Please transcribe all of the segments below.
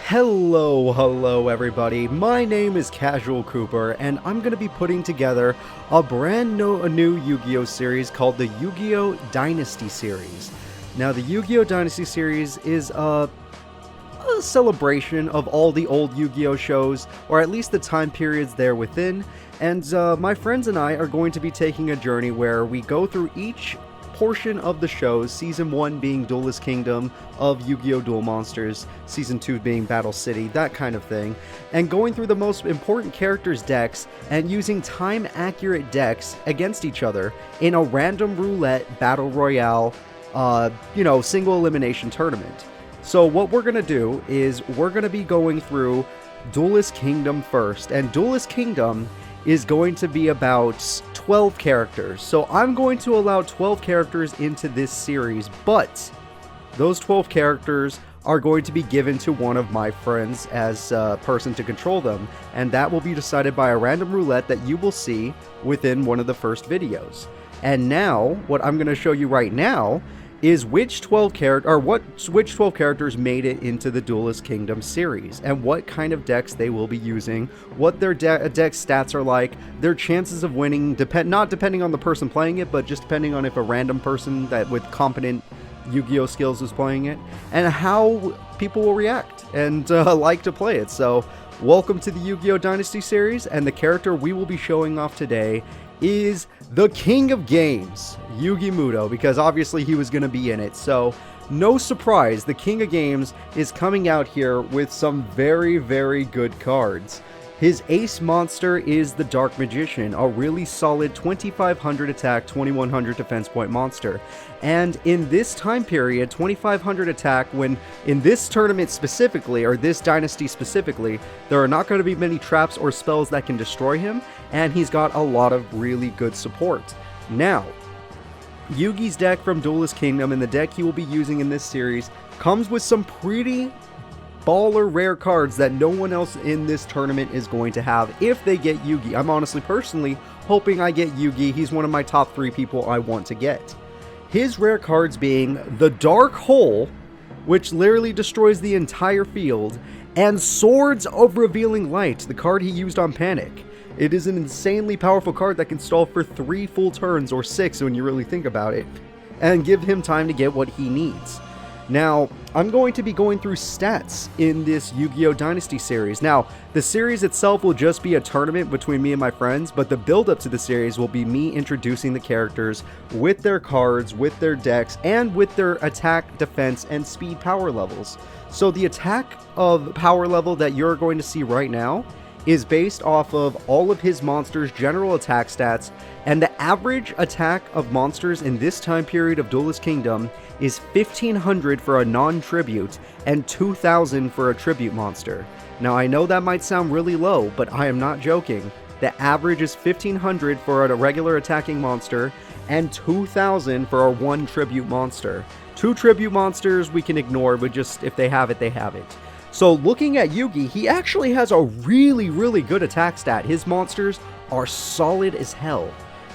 Hello everybody, my name is Casual Cooper, and I'm going to be putting together a new Yu-Gi-Oh! Series called the Yu-Gi-Oh! Dynasty Series. Now, the Yu-Gi-Oh! Dynasty Series is a celebration of all the old Yu-Gi-Oh! Shows, or at least the time periods they're within, and my friends and I are going to be taking a journey where we go through each portion of the shows, Season 1 being Duelist Kingdom of Yu-Gi-Oh! Duel Monsters, Season 2 being Battle City, that kind of thing, and going through the most important characters' decks and using time-accurate decks against each other in a random roulette battle royale, single elimination tournament. So what we're going to do is we're going to be going through Duelist Kingdom first, and Duelist Kingdom is going to be about 12 characters. So I'm going to allow 12 characters into this series, but those 12 characters are going to be given to one of my friends as a person to control them, and that will be decided by a random roulette that you will see within one of the first videos. And now, what I'm going to show you right now is which 12 characters made it into the Duelist Kingdom series, and what kind of decks they will be using, what their deck stats are like, their chances of winning, not depending on the person playing it, but just depending on if a random person that with competent Yu-Gi-Oh! Skills is playing it, and how people will react and like to play it. So, welcome to the Yu-Gi-Oh! Dynasty series, and the character we will be showing off today is the King of Games, Yugi Muto, because obviously he was going to be in it. So, no surprise, the King of Games is coming out here with some very, very good cards. His ace monster is the Dark Magician, a really solid 2500 attack, 2100 defense point monster. And in this time period, 2500 attack, when in this tournament specifically, or this dynasty specifically, there are not going to be many traps or spells that can destroy him, and he's got a lot of really good support. Now, Yugi's deck from Duelist Kingdom and the deck he will be using in this series comes with some pretty baller rare cards that no one else in this tournament is going to have if they get Yugi. I'm honestly personally hoping I get Yugi. He's one of my top 3 people I want to get. His rare cards being the Dark Hole, which literally destroys the entire field, and Swords of Revealing Light, the card he used on Panic. It is an insanely powerful card that can stall for 3 full turns, or 6 when you really think about it, and give him time to get what he needs. Now, I'm going to be going through stats in this Yu-Gi-Oh! Dynasty series. Now, the series itself will just be a tournament between me and my friends, but the build-up to the series will be me introducing the characters with their cards, with their decks, and with their attack, defense, and speed power levels. So the attack of power level that you're going to see right now is based off of all of his monsters' general attack stats, and the average attack of monsters in this time period of Duelist Kingdom is 1500 for a non-tribute and 2000 for a tribute monster. Now, I know that might sound really low, but I am not joking. The average is 1500 for a regular attacking monster and 2000 for a 1 tribute monster. 2 tribute monsters we can ignore, but just if they have it, they have it. So looking at Yugi, he actually has a really, really good attack stat. His monsters are solid as hell.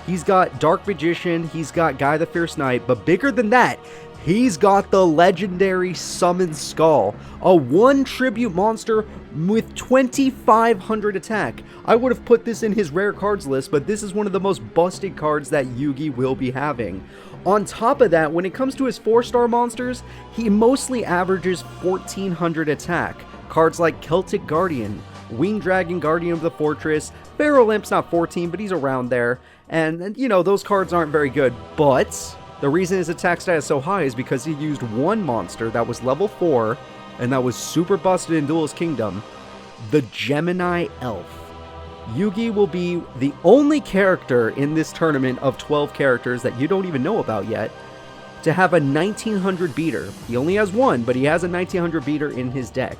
He's got Dark Magician, he's got Guy the Fierce Knight, but bigger than that, he's got the legendary Summon Skull, a 1 tribute monster with 2500 attack. I would have put this in his rare cards list, but this is one of the most busted cards that Yugi will be having. On top of that, when it comes to his 4-star monsters, he mostly averages 1400 attack. Cards like Celtic Guardian, Winged Dragon Guardian of the Fortress, Pharaoh Lamp's not 14, but he's around there. And, those cards aren't very good, but the reason his attack stat is so high is because he used one monster that was level 4, and that was super busted in Duelist Kingdom, the Gemini Elf. Yugi will be the only character in this tournament of 12 characters that you don't even know about yet to have a 1900 beater. He only has one, but he has a 1900 beater in his deck.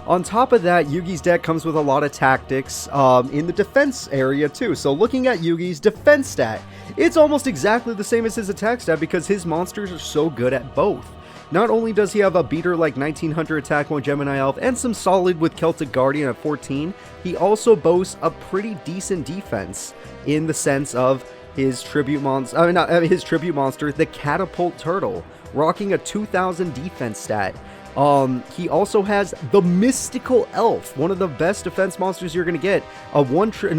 On top of that, Yugi's deck comes with a lot of tactics in the defense area too. So looking at Yugi's defense stat, it's almost exactly the same as his attack stat because his monsters are so good at both. Not only does he have a beater like 1900 attack on Gemini Elf and some solid with Celtic Guardian at 14, he also boasts a pretty decent defense in the sense of his tribute monster, the Catapult Turtle, rocking a 2000 defense stat. He also has the Mystical Elf, one of the best defense monsters you're going to get. A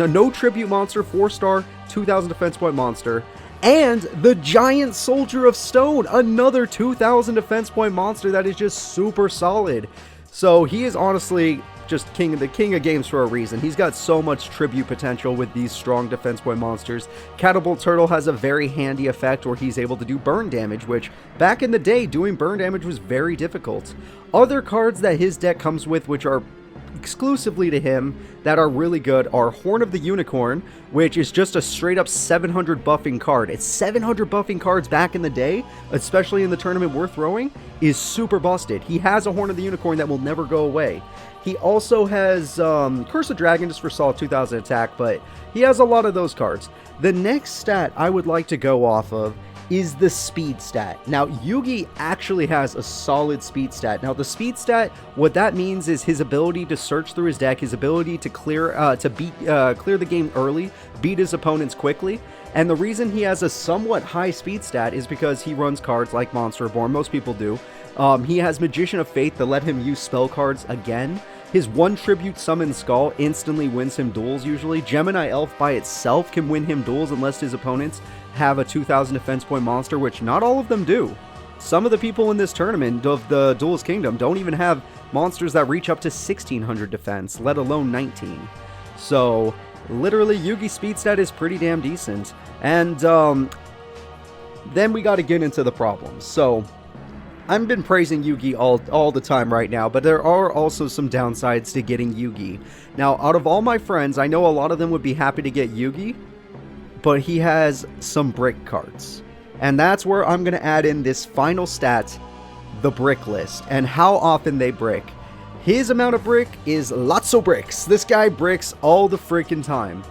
no tribute monster, 4-star, 2,000 defense point monster. And the Giant Soldier of Stone, another 2,000 defense point monster that is just super solid. So he is honestly just the king of games for a reason. He's got so much tribute potential with these strong defense point monsters. Catapult Turtle has a very handy effect where he's able to do burn damage, which back in the day, doing burn damage was very difficult. Other cards that his deck comes with, which are exclusively to him, that are really good, are Horn of the Unicorn, which is just a straight up 700 buffing card. It's 700 buffing cards back in the day, especially in the tournament we're throwing, is super busted. He has a Horn of the Unicorn that will never go away. He also has Curse of Dragon just for solid 2,000 attack, but he has a lot of those cards. The next stat I would like to go off of is the speed stat. Now, Yugi actually has a solid speed stat. Now, the speed stat, what that means is his ability to search through his deck, his ability to clear the game early, beat his opponents quickly. And the reason he has a somewhat high speed stat is because he runs cards like Monster Reborn. Most people do. He has Magician of Faith to let him use spell cards again. His 1 Tribute Summon Skull instantly wins him duels usually. Gemini Elf by itself can win him duels unless his opponents have a 2,000 defense point monster, which not all of them do. Some of the people in this tournament of the Duelist Kingdom don't even have monsters that reach up to 1,600 defense, let alone 19. So, literally, Yugi's speed stat is pretty damn decent. And, then we gotta get into the problems. So, I've been praising Yugi all the time right now, but there are also some downsides to getting Yugi. Now, out of all my friends, I know a lot of them would be happy to get Yugi, but he has some brick cards. And that's where I'm going to add in this final stat, the brick list, and how often they brick. His amount of brick is lots of bricks. This guy bricks all the freaking time.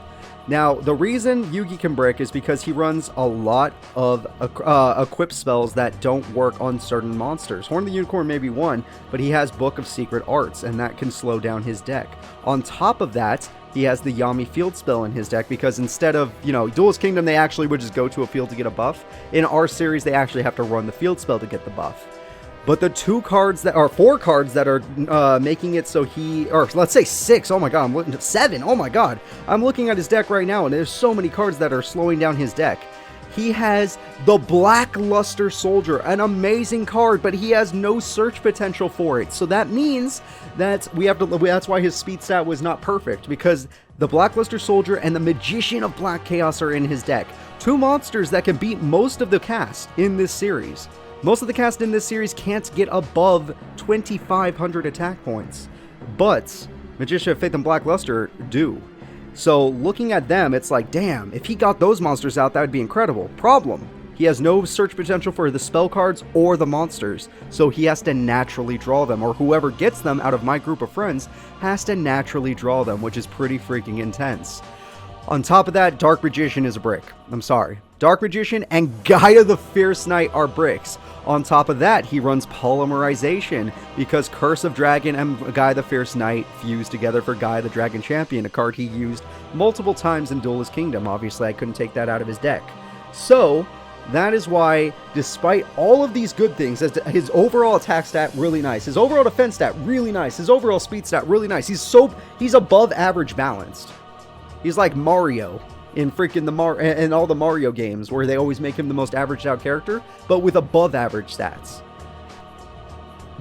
Now, the reason Yugi can brick is because he runs a lot of equip spells that don't work on certain monsters. Horn of the Unicorn may be one, but he has Book of Secret Arts, and that can slow down his deck. On top of that, he has the Yami Field spell in his deck, because instead of, Duelist Kingdom, they actually would just go to a field to get a buff. In our series, they actually have to run the field spell to get the buff. But the 4 cards that are making it so or let's say 6, oh my god, I'm looking at 7, oh my god. I'm looking at his deck right now, and there's so many cards that are slowing down his deck. He has the Blackluster Soldier, an amazing card, but he has no search potential for it. So that means that that's why his speed stat was not perfect, because the Blackluster Soldier and the Magician of Black Chaos are in his deck. 2 monsters that can beat most of the cast in this series. Most of the cast in this series can't get above 2,500 attack points, but Magician of Faith and Blackluster do. So looking at them, it's like, damn, if he got those monsters out, that would be incredible. Problem, he has no search potential for the spell cards or the monsters, so he has to naturally draw them, or whoever gets them out of my group of friends has to naturally draw them, which is pretty freaking intense. On top of that, Dark Magician is a brick. I'm sorry. Dark Magician and Gaia the Fierce Knight are bricks. On top of that, he runs Polymerization, because Curse of Dragon and Gaia the Fierce Knight fuse together for Gaia the Dragon Champion, a card he used multiple times in Duelist Kingdom. Obviously, I couldn't take that out of his deck. So, that is why, despite all of these good things, his overall attack stat, really nice. His overall defense stat, really nice. His overall speed stat, really nice. He's above average balanced. He's like Mario in freaking in all the Mario games, where they always make him the most averaged out character, but with above average stats.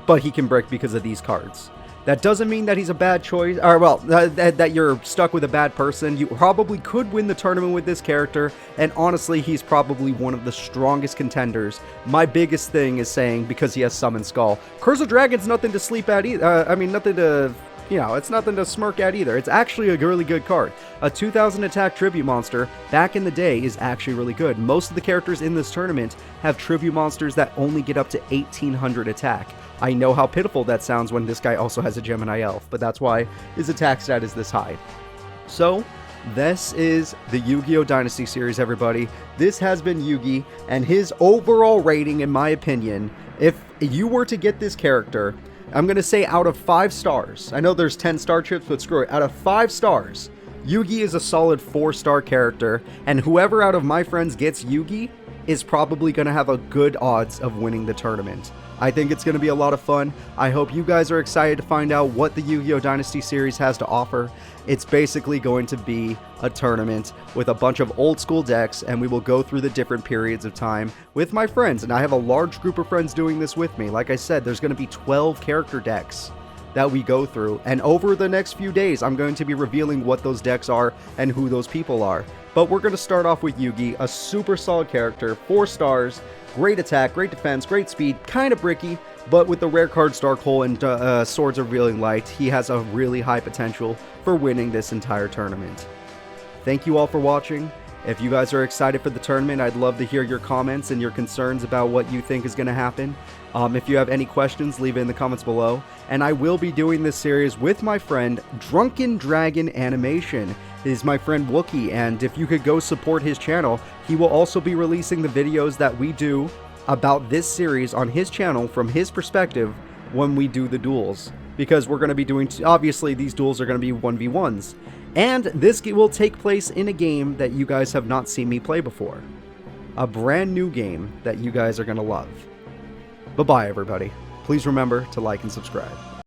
But he can brick because of these cards. That doesn't mean that he's a bad choice, or well, that you're stuck with a bad person. You probably could win the tournament with this character, and honestly, he's probably one of the strongest contenders. My biggest thing is saying, because he has Summon Skull. Curse of Dragon's nothing to sleep at either. Nothing to... it's nothing to smirk at either. It's actually a really good card. A 2,000 attack tribute monster back in the day is actually really good. Most of the characters in this tournament have tribute monsters that only get up to 1,800 attack. I know how pitiful that sounds when this guy also has a Gemini Elf, but that's why his attack stat is this high. So, this is the Yu-Gi-Oh! Dynasty Series, everybody. This has been Yugi, and his overall rating, in my opinion, if you were to get this character, I'm going to say out of 5 stars. I know there's 10 star chips, but screw it. Out of 5 stars, Yugi is a solid 4-star character, and whoever out of my friends gets Yugi is probably going to have a good odds of winning the tournament. I think it's going to be a lot of fun. I hope you guys are excited to find out what the Yu-Gi-Oh! Dynasty Series has to offer. It's basically going to be a tournament with a bunch of old school decks, and we will go through the different periods of time with my friends, and I have a large group of friends doing this with me. Like I said, there's going to be 12 character decks that we go through, and over the next few days I'm going to be revealing what those decks are and who those people are. But we're going to start off with Yugi, a super solid character, 4 stars, great attack, great defense, great speed, kind of bricky, but with the rare cards Dark Hole and Swords of Revealing Light, he has a really high potential for winning this entire tournament. Thank you all for watching. If you guys are excited for the tournament, I'd love to hear your comments and your concerns about what you think is going to happen. If you have any questions, leave it in the comments below. And I will be doing this series with my friend Drunken Dragon Animation. Is my friend Wookie, and if you could go support his channel, he will also be releasing the videos that we do about this series on his channel from his perspective when we do the duels. Because we're going to be doing, obviously these duels are going to be 1v1s. And this will take place in a game that you guys have not seen me play before. A brand new game that you guys are going to love. Bye-bye, everybody. Please remember to like and subscribe.